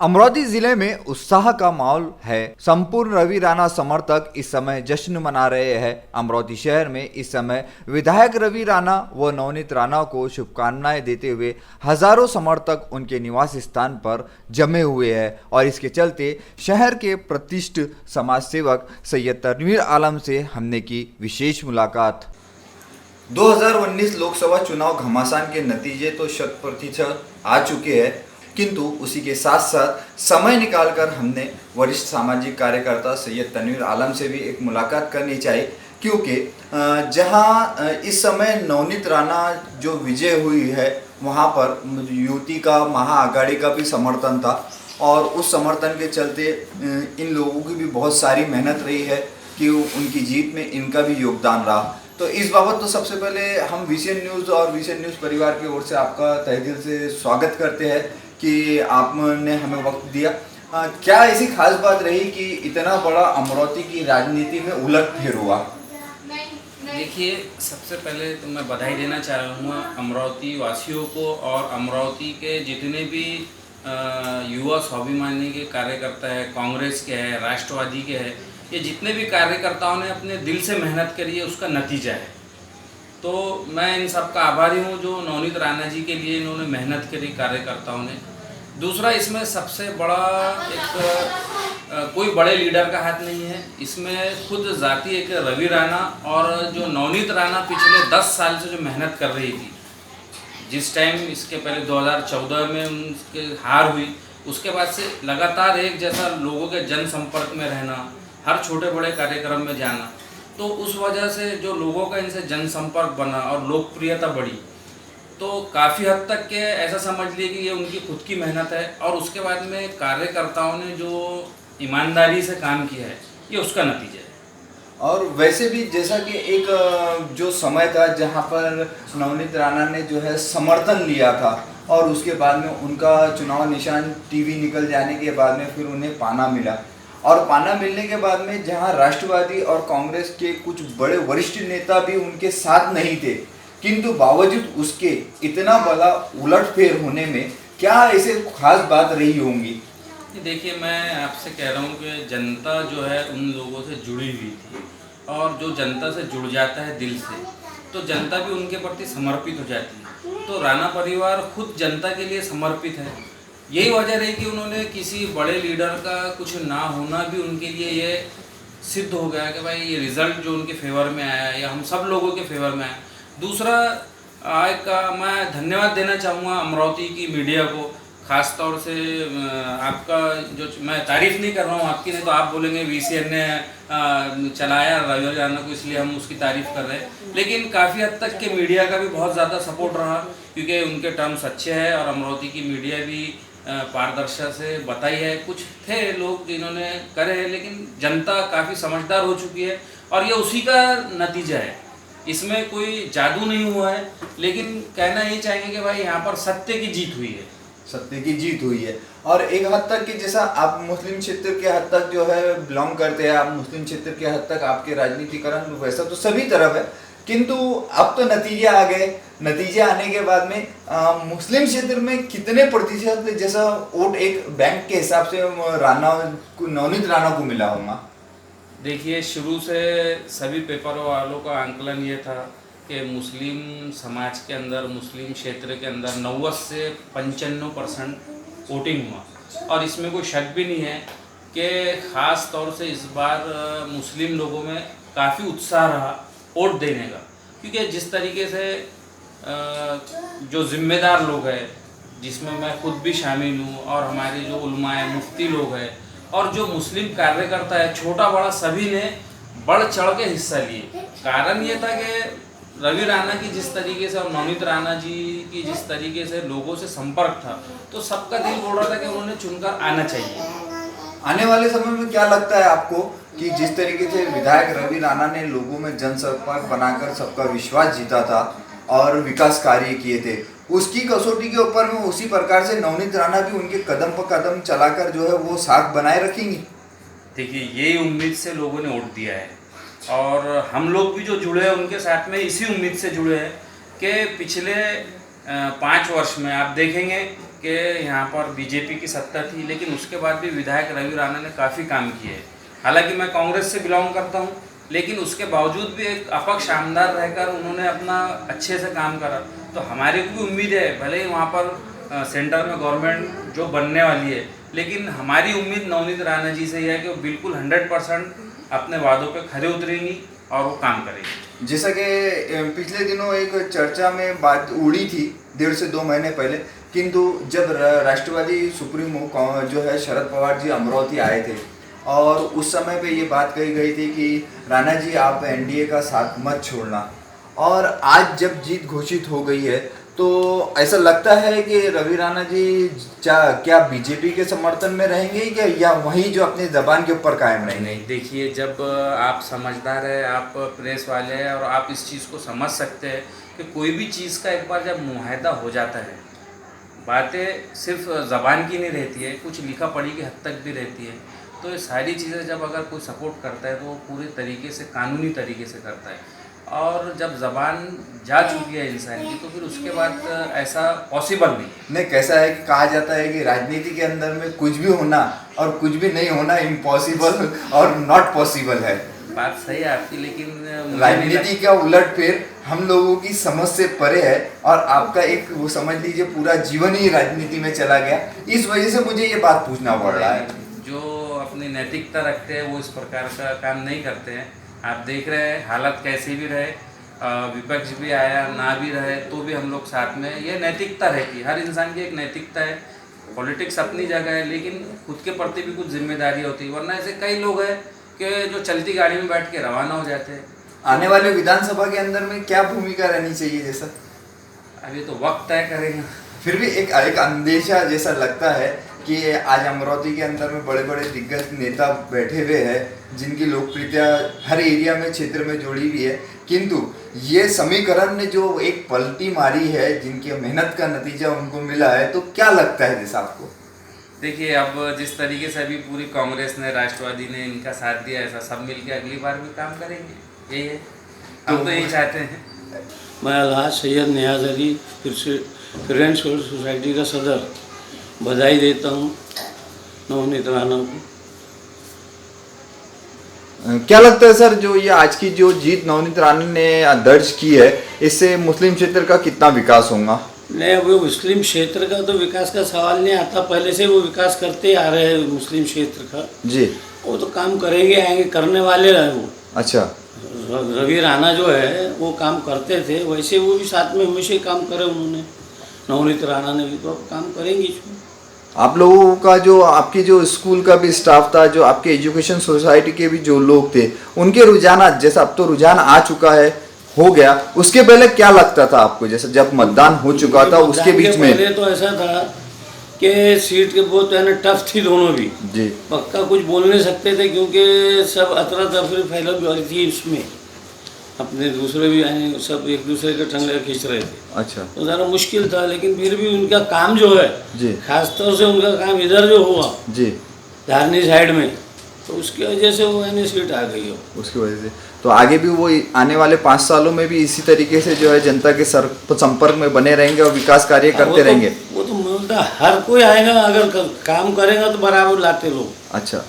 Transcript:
अमरोहा जिले में उत्साह का माहौल है। संपूर्ण रवि राणा समर्थक इस समय जश्न मना रहे हैं। अमरोहा शहर में इस समय विधायक रवि राणा व नवनीत राणा को शुभकामनाएं देते हुए हजारों समर्थक उनके निवास स्थान पर जमे हुए हैं और इसके चलते शहर के प्रतिष्ठित समाज सेवक सैयद तनवीर आलम से हमने की विशेष मुलाकात। 2019 लोकसभा चुनाव घमासान के नतीजे तो 100% आ चुके हैं, किंतु उसी के साथ साथ समय निकालकर हमने वरिष्ठ सामाजिक कार्यकर्ता सैयद तनवीर आलम से भी एक मुलाकात करनी चाहिए, क्योंकि जहां इस समय नवनीत राणा जो विजय हुई है वहां पर युति का महाआघाड़ी का भी समर्थन था और उस समर्थन के चलते इन लोगों की भी बहुत सारी मेहनत रही है कि उनकी जीत में इनका भी योगदान रहा। तो इस बाबत तो सबसे पहले हम वीसीएन न्यूज़ और वीसीएन न्यूज़ परिवार की ओर से आपका तहे दिल से स्वागत करते हैं कि आपने हमें वक्त दिया। क्या ऐसी खास बात रही कि इतना बड़ा अमरोहा की राजनीति में उलटफेर हुआ? देखिए, सबसे पहले तो मैं बधाई देना चाह रहा हूँ अमरावती वासियों को और अमरावती के जितने भी युवा स्वाभिमानी के कार्यकर्ता है, कांग्रेस के हैं, राष्ट्रवादी के हैं, ये जितने भी कार्यकर्ताओं ने अपने दिल से मेहनत करी है उसका नतीजा है। तो मैं इन सब का आभारी हूँ जो नवनीत राणा जी के लिए इन्होंने मेहनत करी कार्यकर्ताओं ने। दूसरा, इसमें सबसे बड़ा एक कोई बड़े लीडर का हाथ नहीं है, इसमें खुद जाती एक रवि राणा और जो नवनीत राणा पिछले 10 साल से जो मेहनत कर रही थी। जिस टाइम इसके पहले 2014 में उनके हार हुई, उसके बाद से लगातार एक जैसा लोगों के जनसंपर्क में रहना, हर छोटे बड़े कार्यक्रम में जाना, तो उस वजह से जो लोगों का इनसे जनसंपर्क बना और लोकप्रियता बढ़ी, तो काफ़ी हद तक के ऐसा समझ लिए कि ये उनकी खुद की मेहनत है और उसके बाद में कार्यकर्ताओं ने जो ईमानदारी से काम किया है ये उसका नतीजा है। और वैसे भी जैसा कि एक जो समय था जहां पर नवनीत राणा ने जो है समर्थन लिया था और उसके बाद में उनका चुनाव निशान टीवी निकल जाने के बाद में फिर उन्हें पाना मिला और पाना मिलने के बाद में जहां राष्ट्रवादी और कांग्रेस के कुछ बड़े वरिष्ठ नेता भी उनके साथ नहीं थे, किंतु बावजूद उसके इतना बड़ा उलटफेर होने में क्या ऐसे खास बात रही होंगी? देखिए, मैं आपसे कह रहा हूँ कि जनता जो है उन लोगों से जुड़ी हुई थी और जो जनता से जुड़ जाता है दिल से, तो जनता भी उनके प्रति समर्पित हो जाती है। तो राणा परिवार खुद जनता के लिए समर्पित है। यही वजह रही कि उन्होंने किसी बड़े लीडर का कुछ ना होना भी उनके लिए ये सिद्ध हो गया कि भाई ये रिज़ल्ट जो उनके फेवर में आया या हम सब लोगों के फेवर में आया। दूसरा, एक मैं धन्यवाद देना चाहूँगा अमरावती की मीडिया को, ख़ास तौर से आपका जो, मैं तारीफ़ नहीं कर रहा हूँ आपकी, नहीं तो आप बोलेंगे वीसीएन ने चलाया रवि राणा को इसलिए हम उसकी तारीफ़ कर रहे हैं, लेकिन काफ़ी हद तक के मीडिया का भी बहुत ज़्यादा सपोर्ट रहा क्योंकि उनके टर्म्स अच्छे हैं और अमरावती की मीडिया भी पारदर्शिता से बताई है। कुछ थे लोग जिन्होंने करे हैं, लेकिन जनता काफ़ी समझदार हो चुकी है और ये उसी का नतीजा है। इसमें कोई जादू नहीं हुआ है, लेकिन कहना ये चाहेंगे कि भाई यहाँ पर सत्य की जीत हुई है। सत्य की जीत हुई है और एक हद तक कि जैसा आप मुस्लिम क्षेत्र के हद तक जो है बिलोंग करते हैं, आप मुस्लिम क्षेत्र के हद तक आपके राजनीतिकरण वैसा तो सभी तरफ है, किंतु अब तो नतीजे आ गए। नतीजे आने के बाद में मुस्लिम क्षेत्र में कितने प्रतिशत जैसा वोट एक बैंक के हिसाब से नवनीत राणा को मिला होगा? देखिए, शुरू से सभी पेपरों वालों का आंकलन ये था कि मुस्लिम समाज के अंदर, मुस्लिम क्षेत्र के अंदर 90 से 95% वोटिंग हुआ और इसमें कोई शक भी नहीं है कि ख़ास तौर से इस बार मुस्लिम लोगों में काफ़ी उत्साह रहा वोट देने का, क्योंकि जिस तरीके से जो ज़िम्मेदार लोग हैं, जिसमें मैं खुद भी शामिल हूँ और हमारे जो उलमाए मुफ्ती लोग हैं और जो मुस्लिम कार्यकर्ता है, छोटा बड़ा सभी ने बढ़ चढ़ के हिस्सा लिए। कारण ये था कि रवि राणा की जिस तरीके से और नवनीत राणा जी की जिस तरीके से लोगों से संपर्क था, तो सबका दिल बोल रहा था कि उन्होंने चुनकर आना चाहिए। आने वाले समय में क्या लगता है आपको कि जिस तरीके से विधायक रवि राणा ने लोगों में जनसंपर्क बनाकर सबका विश्वास जीता था और विकास कार्य किए थे, उसकी कसौटी के ऊपर में उसी प्रकार से नवनीत राणा भी उनके कदम पर कदम चलाकर जो है वो साख बनाए रखेंगी? देखिए, यही उम्मीद से लोगों ने वोट दिया है और हम लोग भी जो जुड़े हैं उनके साथ में इसी उम्मीद से जुड़े हैं कि पिछले 5 वर्ष में आप देखेंगे कि यहाँ पर बीजेपी की सत्ता थी, लेकिन उसके बाद भी विधायक रवि राणा ने काफ़ी काम किए। हालांकि मैं कांग्रेस से बिलोंग करता हूँ, लेकिन उसके बावजूद भी एक अपक्ष आमदार रहकर उन्होंने अपना अच्छे से काम करा। तो हमारी को भी उम्मीद है, भले ही वहाँ पर सेंटर में गवर्नमेंट जो बनने वाली है, लेकिन हमारी उम्मीद नवनीत राणा जी से ही है कि वो बिल्कुल 100% अपने वादों पे खरे उतरेंगी और वो काम करेंगी। जैसा कि पिछले दिनों एक चर्चा में बात उड़ी थी 1.5 से 2 महीने पहले, किंतु जब राष्ट्रवादी सुप्रीमो जो है शरद पवार जी अमरावती आए थे और उस समय पे ये बात कही गई थी कि राणा जी आप एनडीए का साथ मत छोड़ना, और आज जब जीत घोषित हो गई है तो ऐसा लगता है कि रवि राणा जी क्या बीजेपी के समर्थन में रहेंगे क्या, या वहीं जो अपने जबान के ऊपर कायम रहेंगे? नहीं, देखिए, जब आप समझदार है, आप प्रेस वाले हैं और आप इस चीज़ को समझ सकते हैं कि कोई भी चीज़ का एक बार जब मुआहदा हो जाता है, बातें सिर्फ ज़बान की नहीं रहती है, कुछ लिखा पढ़ी की हद तक भी रहती है। तो ये सारी चीज़ें जब अगर कोई सपोर्ट करता है तो वो पूरे तरीके से कानूनी तरीके से करता है, और जब ज़बान जा चुकी है इंसान की तो फिर उसके बाद ऐसा पॉसिबल नहीं। कैसा है कि कहा जाता है कि राजनीति के अंदर में कुछ भी होना और कुछ भी नहीं होना इम्पॉसिबल और नॉट पॉसिबल है। बात सही है आपकी, लेकिन मुझे नहीं राजनीति का उलटफेर हम लोगों की समझ से परे है, और आपका एक वो समझ लीजिए पूरा जीवन ही राजनीति में चला गया। इस वजह से मुझे ये बात पूछना पड़ रहा है। जो अपनी नैतिकता रखते हैं वो इस प्रकार का काम नहीं करते हैं। आप देख रहे हैं हालत कैसी भी रहे, विपक्ष भी आया ना भी रहे तो भी हम लोग साथ में, ये नैतिकता रहती है। हर इंसान की एक नैतिकता है, पॉलिटिक्स अपनी जगह है, लेकिन खुद के प्रति भी कुछ जिम्मेदारी होती है। वरना ऐसे कई लोग हैं कि जो चलती गाड़ी में बैठ के रवाना हो जाते हैं। आने वाले विधानसभा के अंदर में क्या भूमिका रहनी चाहिए जैसा? अभी तो वक्त तय करेंगे। फिर भी एक अंदेशा जैसा लगता है कि आज अमरावती के अंदर में बड़े बड़े दिग्गज नेता बैठे हुए हैं जिनकी लोकप्रियता हर एरिया में क्षेत्र में जुड़ी हुई है, किंतु ये समीकरण ने जो एक पलटी मारी है, जिनकी मेहनत का नतीजा उनको मिला है, तो क्या लगता है जैसा आपको? देखिए, अब जिस तरीके से अभी पूरी कांग्रेस ने, राष्ट्रवादी ने इनका साथ दिया, ऐसा सब मिलकर अगली बार भी काम करेंगे, यही है, हम तो यही चाहते हैं। मैं अलहाज सैयद नियाज अली फ्रेंड्स सोसाइटी का सदर बधाई देता हूँ नवनीत राणा को। क्या लगता है सर, जो ये आज की जो जीत नवनीत राणा ने दर्ज की है, इससे मुस्लिम क्षेत्र का कितना विकास होगा? नहीं, वो मुस्लिम क्षेत्र का तो विकास का सवाल नहीं आता, पहले से वो विकास करते आ रहे हैं मुस्लिम क्षेत्र का जी। वो तो काम करेंगे, आएंगे, करने वाले रहे वो। अच्छा, रवि राणा जो है वो काम करते थे, वैसे वो भी साथ में हमेशा ही काम करे उन्होंने, नवनीत राणा ने भी, तो अब काम करेंगे। आप लोगों का जो आपकी जो स्कूल का भी स्टाफ था, जो आपके एजुकेशन सोसाइटी के भी जो लोग थे, उनके रुझान, जैसा अब तो रुझान आ चुका है, हो गया, उसके पहले क्या लगता था आपको, जैसे जब मतदान हो चुका था उसके बीच में? पहले तो ऐसा था कि सीट के बहुत है ना टफ थी दोनों भी जी, पक्का कुछ बोल नहीं सकते थे क्योंकि सब अतरा तफरी फैला हुई थी इसमें, अपने दूसरे भी आए, सब एक दूसरे के टंगले खींच रहे थे। अच्छा, तो ज़रा मुश्किल था, लेकिन फिर भी उनका काम जो है जी, खासतौर से उनका काम इधर जो हुआ जी, धारनी साइड में, तो उसकी वजह से वो यानी सीट आ गई हो, उसकी वजह से। तो आगे भी वो आने वाले 5 सालों में भी इसी तरीके से जो है जनता के संपर्क में बने रहेंगे और विकास कार्य करते रहेंगे? वो तो मिलता, हर कोई आएगा, अगर काम करेगा तो बराबर लाते लोग। अच्छा।